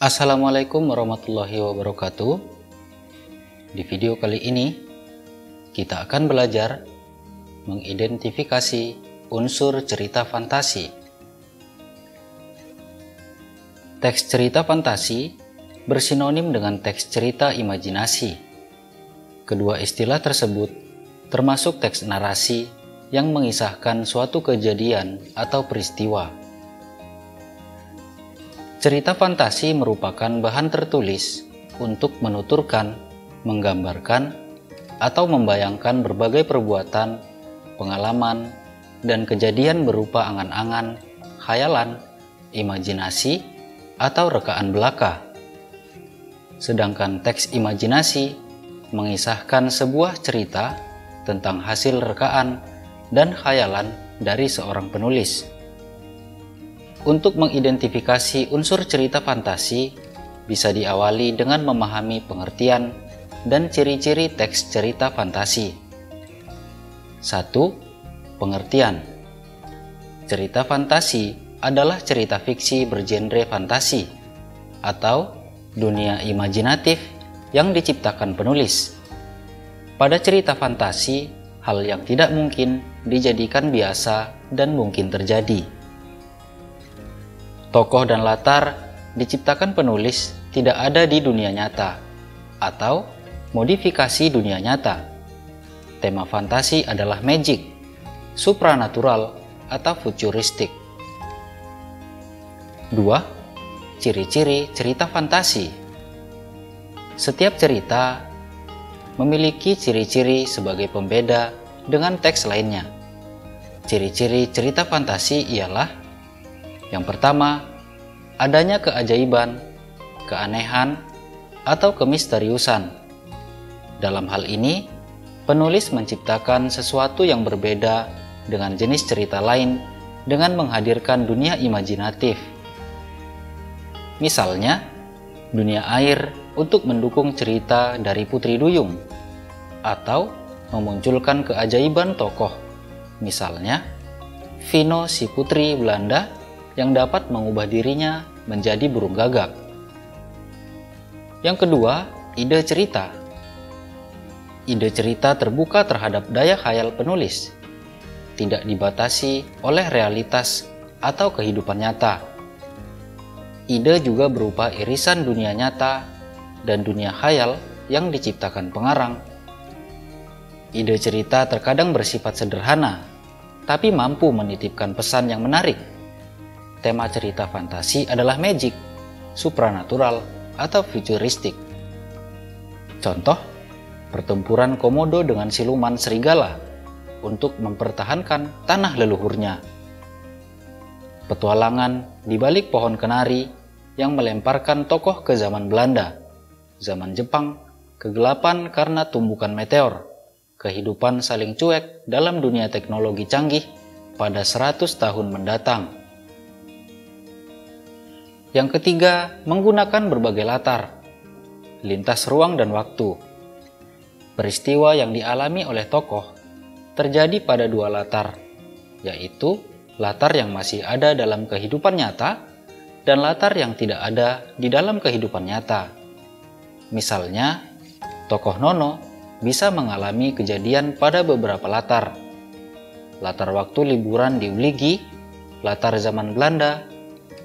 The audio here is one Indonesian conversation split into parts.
Assalamualaikum warahmatullahi wabarakatuh. Di video kali ini kita akan belajar mengidentifikasi unsur cerita fantasi. Teks cerita fantasi bersinonim dengan teks cerita imajinasi. Kedua istilah tersebut termasuk teks narasi yang mengisahkan suatu kejadian atau peristiwa. Cerita fantasi merupakan bahan tertulis untuk menuturkan, menggambarkan, atau membayangkan berbagai perbuatan, pengalaman, dan kejadian berupa angan-angan, khayalan, imajinasi, atau rekaan belaka. Sedangkan teks imajinasi mengisahkan sebuah cerita tentang hasil rekaan dan khayalan dari seorang penulis. Untuk mengidentifikasi unsur cerita fantasi, bisa diawali dengan memahami pengertian dan ciri-ciri teks cerita fantasi. 1. Pengertian. Cerita fantasi adalah cerita fiksi bergenre fantasi atau dunia imajinatif yang diciptakan penulis. Pada cerita fantasi, hal yang tidak mungkin dijadikan biasa dan mungkin terjadi. Tokoh dan latar diciptakan penulis tidak ada di dunia nyata atau modifikasi dunia nyata. Tema fantasi adalah magic, supranatural, atau futuristik. 2. Ciri-ciri cerita fantasi. Setiap cerita memiliki ciri-ciri sebagai pembeda dengan teks lainnya. Ciri-ciri cerita fantasi ialah: yang pertama, adanya keajaiban, keanehan, atau kemisteriusan. Dalam hal ini, penulis menciptakan sesuatu yang berbeda dengan jenis cerita lain dengan menghadirkan dunia imajinatif. Misalnya, dunia air untuk mendukung cerita dari Putri Duyung, atau memunculkan keajaiban tokoh. Misalnya, Vino si putri Belanda yang dapat mengubah dirinya menjadi burung gagak. Yang kedua, ide cerita. Ide cerita terbuka terhadap daya khayal penulis, tidak dibatasi oleh realitas atau kehidupan nyata. Ide juga berupa irisan dunia nyata dan dunia khayal yang diciptakan pengarang. Ide cerita terkadang bersifat sederhana, tapi mampu menitipkan pesan yang menarik. Tema cerita fantasi adalah magic, supranatural, atau futuristik. Contoh, pertempuran Komodo dengan siluman serigala untuk mempertahankan tanah leluhurnya. Petualangan di balik pohon kenari yang melemparkan tokoh ke zaman Belanda, zaman Jepang, kegelapan karena tumbukan meteor, kehidupan saling cuek dalam dunia teknologi canggih pada 100 tahun mendatang. Yang ketiga, menggunakan berbagai latar, lintas ruang dan waktu. Peristiwa yang dialami oleh tokoh terjadi pada dua latar, yaitu latar yang masih ada dalam kehidupan nyata dan latar yang tidak ada di dalam kehidupan nyata. Misalnya, tokoh Nono bisa mengalami kejadian pada beberapa latar. Latar waktu liburan di Uligi, latar zaman Belanda,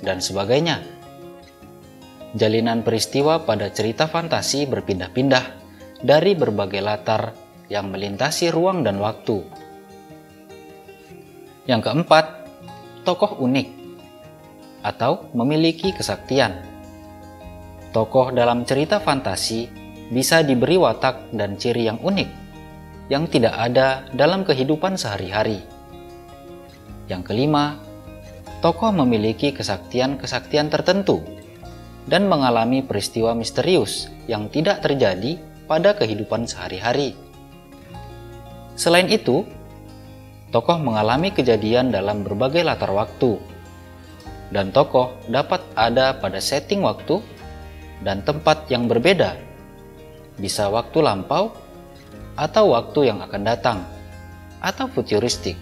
dan sebagainya. Jalinan peristiwa pada cerita fantasi berpindah-pindah dari berbagai latar yang melintasi ruang dan waktu. Yang keempat, tokoh unik atau memiliki kesaktian. Tokoh dalam cerita fantasi bisa diberi watak dan ciri yang unik yang tidak ada dalam kehidupan sehari-hari. Yang kelima, tokoh memiliki kesaktian-kesaktian tertentu dan mengalami peristiwa misterius yang tidak terjadi pada kehidupan sehari-hari. Selain itu, tokoh mengalami kejadian dalam berbagai latar waktu, dan tokoh dapat ada pada setting waktu dan tempat yang berbeda, bisa waktu lampau atau waktu yang akan datang, atau futuristik.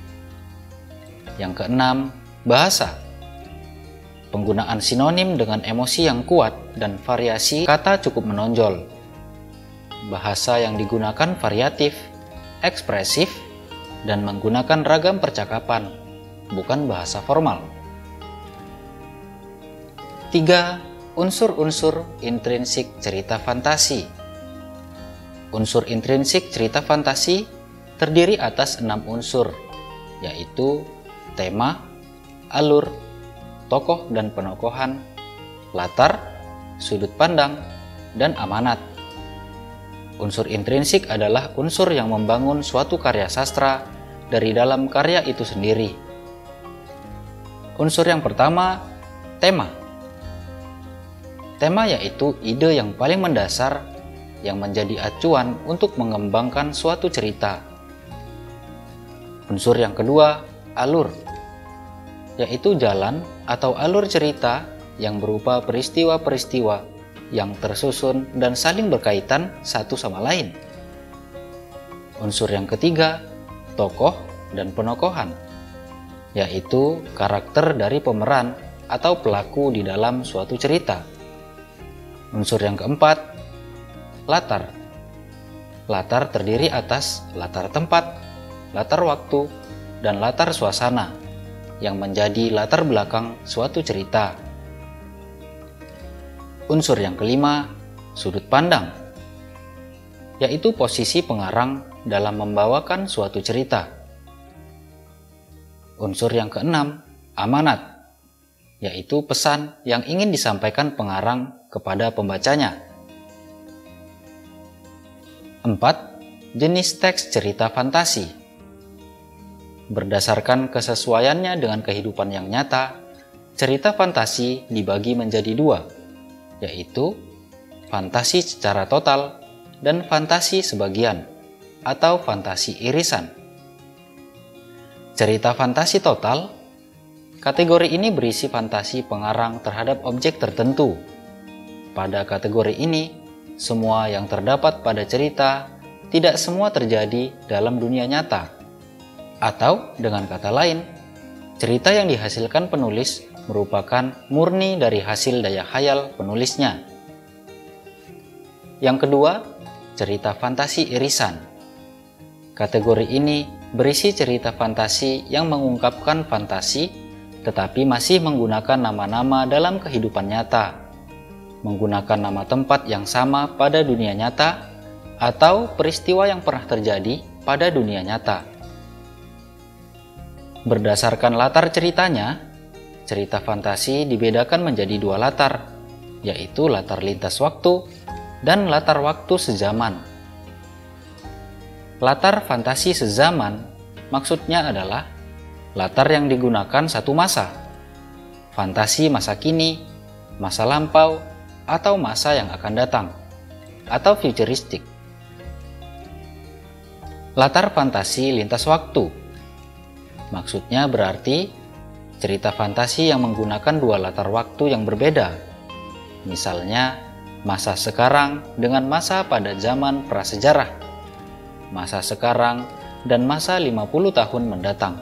Yang keenam, bahasa. Penggunaan sinonim dengan emosi yang kuat dan variasi kata cukup menonjol. Bahasa yang digunakan variatif, ekspresif, dan menggunakan ragam percakapan, bukan bahasa formal. 3. Unsur-unsur intrinsik cerita fantasi. Unsur intrinsik cerita fantasi terdiri atas 6 unsur, yaitu tema, alur, tokoh dan penokohan, latar, sudut pandang, dan amanat. Unsur intrinsik adalah unsur yang membangun suatu karya sastra dari dalam karya itu sendiri. Unsur yang pertama, tema. Tema yaitu ide yang paling mendasar yang menjadi acuan untuk mengembangkan suatu cerita. Unsur yang kedua, alur, yaitu jalan atau alur cerita yang berupa peristiwa-peristiwa yang tersusun dan saling berkaitan satu sama lain. Unsur yang ketiga, tokoh dan penokohan, yaitu karakter dari pemeran atau pelaku di dalam suatu cerita. Unsur yang keempat, latar. Latar terdiri atas latar tempat, latar waktu, dan latar suasana yang menjadi latar belakang suatu cerita. Unsur yang kelima, sudut pandang, yaitu posisi pengarang dalam membawakan suatu cerita. Unsur yang keenam, amanat, yaitu pesan yang ingin disampaikan pengarang kepada pembacanya. 4. Jenis teks cerita fantasi. Berdasarkan kesesuaiannya dengan kehidupan yang nyata, cerita fantasi dibagi menjadi 2, yaitu fantasi secara total dan fantasi sebagian atau fantasi irisan. Cerita fantasi total, kategori ini berisi fantasi pengarang terhadap objek tertentu. Pada kategori ini, semua yang terdapat pada cerita tidak semua terjadi dalam dunia nyata. Atau dengan kata lain, cerita yang dihasilkan penulis merupakan murni dari hasil daya khayal penulisnya. Yang kedua, cerita fantasi irisan. Kategori ini berisi cerita fantasi yang mengungkapkan fantasi tetapi masih menggunakan nama-nama dalam kehidupan nyata, menggunakan nama tempat yang sama pada dunia nyata atau peristiwa yang pernah terjadi pada dunia nyata. Berdasarkan latar ceritanya, cerita fantasi dibedakan menjadi 2 latar, yaitu latar lintas waktu dan latar waktu sezaman. Latar fantasi sezaman maksudnya adalah latar yang digunakan satu masa, fantasi masa kini, masa lampau, atau masa yang akan datang, atau futuristik. Latar fantasi lintas waktu maksudnya berarti cerita fantasi yang menggunakan 2 latar waktu yang berbeda, misalnya masa sekarang dengan masa pada zaman prasejarah, masa sekarang dan masa 50 tahun mendatang.